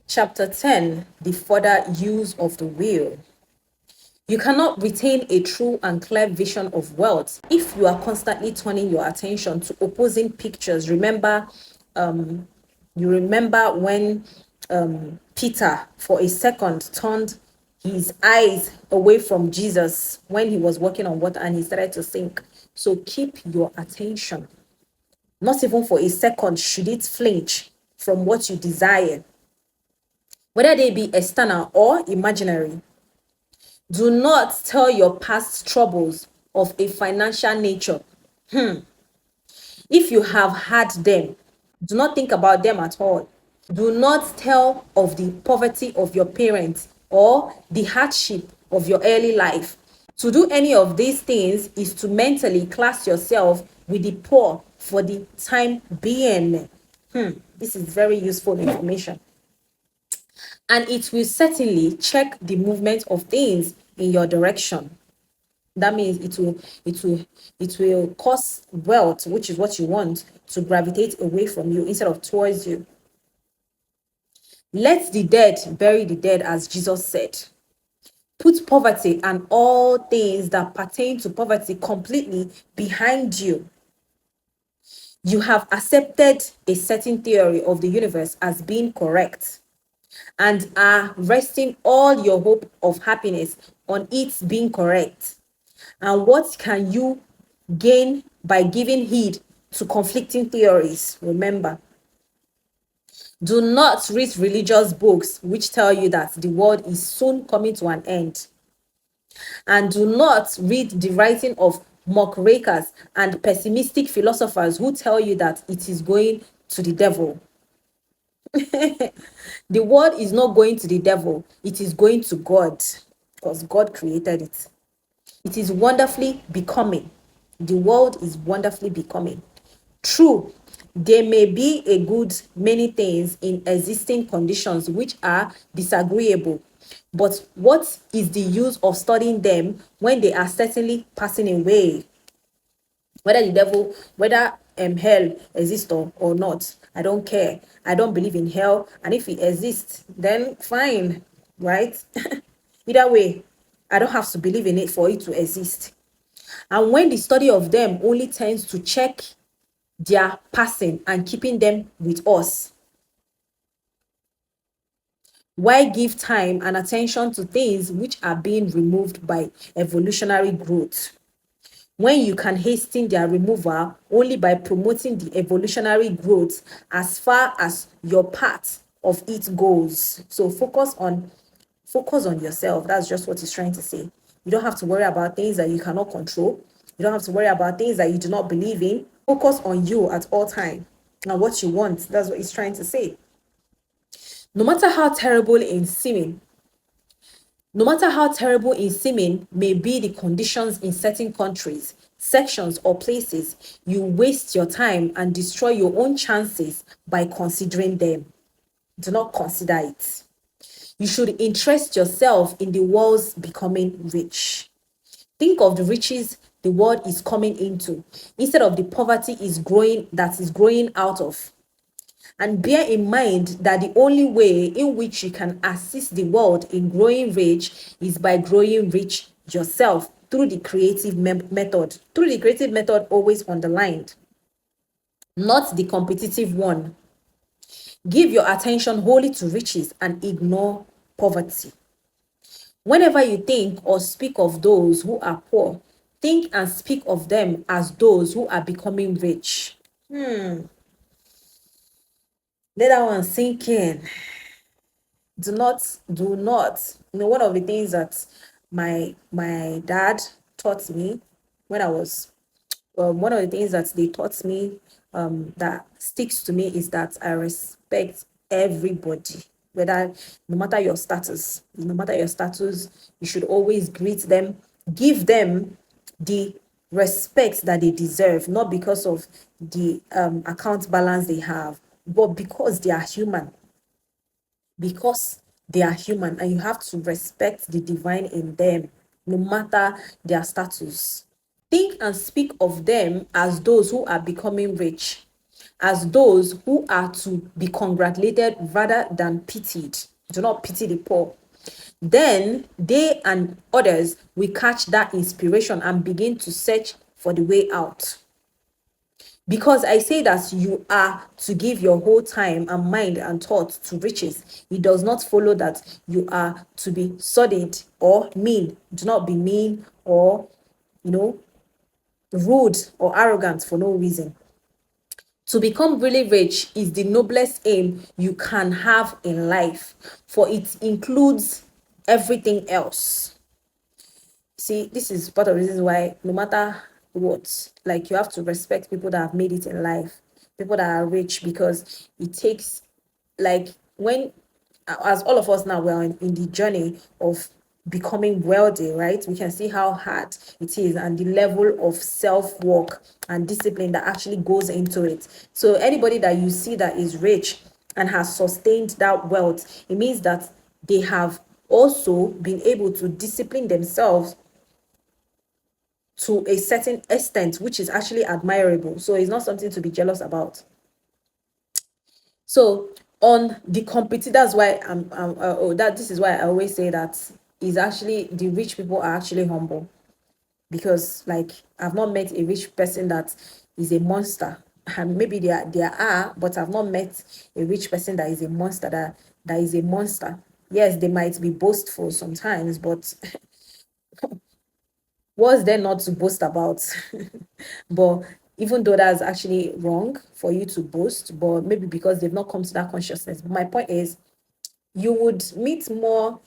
Chapter 10, the further use of the will. You cannot retain a true and clear vision of wealth if you are constantly turning your attention to opposing pictures. You remember when Peter, for a second, turned his eyes away from Jesus when he was walking on water and he started to sink. So keep your attention. Not even for a second should it flinch from what you desire, whether they be external or imaginary. Do not tell your past troubles of a financial nature. If you have had them, do not think about them at all. Do not tell of the poverty of your parents or the hardship of your early life. To do any of these things is to mentally class yourself with the poor for the time being. This is very useful information. And it will certainly check the movement of things in your direction. That means it will cause wealth, which is what you want, to gravitate away from you instead of towards you. Let the dead bury the dead, as Jesus said. Put poverty and all things that pertain to poverty completely behind you. You have accepted a certain theory of the universe as being correct and are resting all your hope of happiness on its being correct. And what can you gain by giving heed to conflicting theories? Remember, do not read religious books which tell you that the world is soon coming to an end. And do not read the writing of muckrakers and pessimistic philosophers who tell you that it is going to the devil. The world is not going to the devil, it is going to God, because God created it. It is wonderfully becoming. The world is wonderfully becoming. True, there may be a good many things in existing conditions which are disagreeable, but what is the use of studying them when they are certainly passing away? Whether hell exists or not, I don't care. I don't believe in hell, and if it exists, then fine, right? Either way, I don't have to believe in it for it to exist. And when the study of them only tends to check their passing and keeping them with us, why give time and attention to things which are being removed by evolutionary growth, when you can hasten their removal only by promoting the evolutionary growth as far as your part of it goes? So focus on yourself. That's just what he's trying to say. You don't have to worry about things that you cannot control. You don't have to worry about things that you do not believe in. Focus on you at all time and what you want. That's what he's trying to say. No matter how terrible in seeming may be the conditions in certain countries, sections, or places, you waste your time and destroy your own chances by considering them. Do not consider it. You should interest yourself in the world's becoming rich. Think of the riches the world is coming into instead of the poverty is growing out of. And bear in mind that the only way in which you can assist the world in growing rich is by growing rich yourself through the creative method. Through the creative method, always underlined, not the competitive one. Give your attention wholly to riches and ignore poverty. Whenever you think or speak of those who are poor, think and speak of them as those who are becoming rich. Let that one sink in. Do not. One of the things that my dad taught me when I was, one of the things that they taught me that sticks to me is that I respect everybody, no matter your status, you should always greet them, give them the respect that they deserve, not because of the account balance they have, but because they are human. And you have to respect the divine in them, no matter their status. Think and speak of them as those who are becoming rich, as those who are to be congratulated rather than pitied. Do not pity the poor. Then they and others will catch that inspiration and begin to search for the way out. Because I say that you are to give your whole time and mind and thought to riches, it does not follow that you are to be sordid or mean. Do not be mean or, rude or arrogant for no reason. To become really rich is the noblest aim you can have in life, for it includes everything else. See, this is part of the reasons why no matter what, like, you have to respect people that have made it in life, people that are rich, because it takes, like, when, as all of us now, we're in the journey of becoming wealthy, right? We can see how hard it is and the level of self-work and discipline that actually goes into it. So anybody that you see that is rich and has sustained that wealth, it means that they have also been able to discipline themselves to a certain extent, which is actually admirable. So it's not something to be jealous about. So on the competitive, that's why this is why I always say that is actually the rich people are actually humble, because, like, I've not met a rich person that is a monster. And maybe there are, but I've not met a rich person that is a monster, that is a monster. Yes, they might be boastful sometimes, but what's there not to boast about? But even though that's actually wrong for you to boast, but maybe because they've not come to that consciousness. But my point is, you would meet more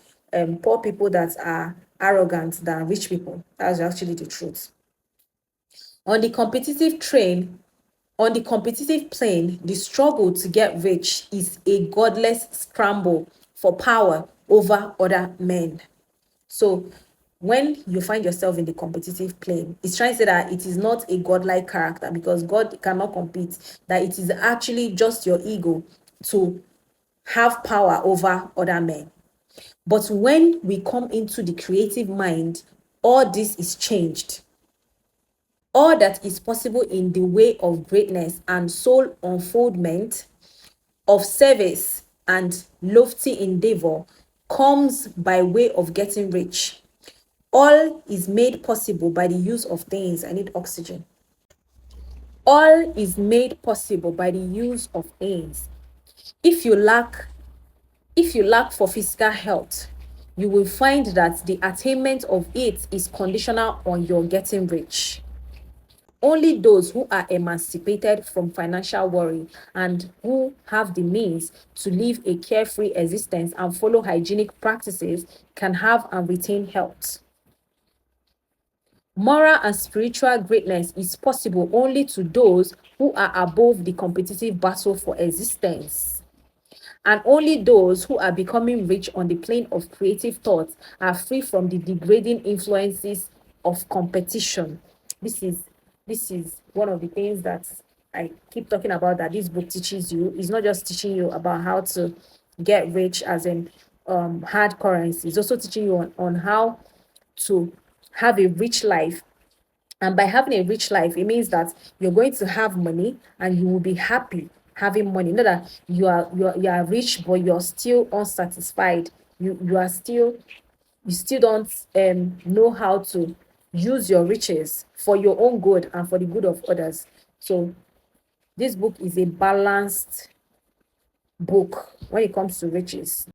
poor people that are arrogant than rich people. That's actually the truth. On the competitive train, on the competitive plane, the struggle to get rich is a godless scramble for power over other men. So when you find yourself in the competitive plane, it's trying to say that it is not a godlike character, because God cannot compete, that it is actually just your ego to have power over other men. But when we come into the creative mind, all this is changed. All that is possible in the way of greatness and soul unfoldment, of service and lofty endeavor, comes by way of getting rich. All is made possible by the use of things. I need oxygen. All is made possible by the use of things. If you lack for physical health, you will find that the attainment of it is conditional on your getting rich. Only those who are emancipated from financial worry and who have the means to live a carefree existence and follow hygienic practices can have and retain health. Moral and spiritual greatness is possible only to those who are above the competitive battle for existence. And only those who are becoming rich on the plane of creative thought are free from the degrading influences of competition. This is one of the things that I keep talking about, that this book teaches you. It's not just teaching you about how to get rich as in hard currency. It's also teaching you on how to have a rich life. And by having a rich life, it means that you're going to have money and you will be happy having money. Not that you are rich, but you're still unsatisfied. You still don't know how to use your riches for your own good and for the good of others. So this book is a balanced book when it comes to riches.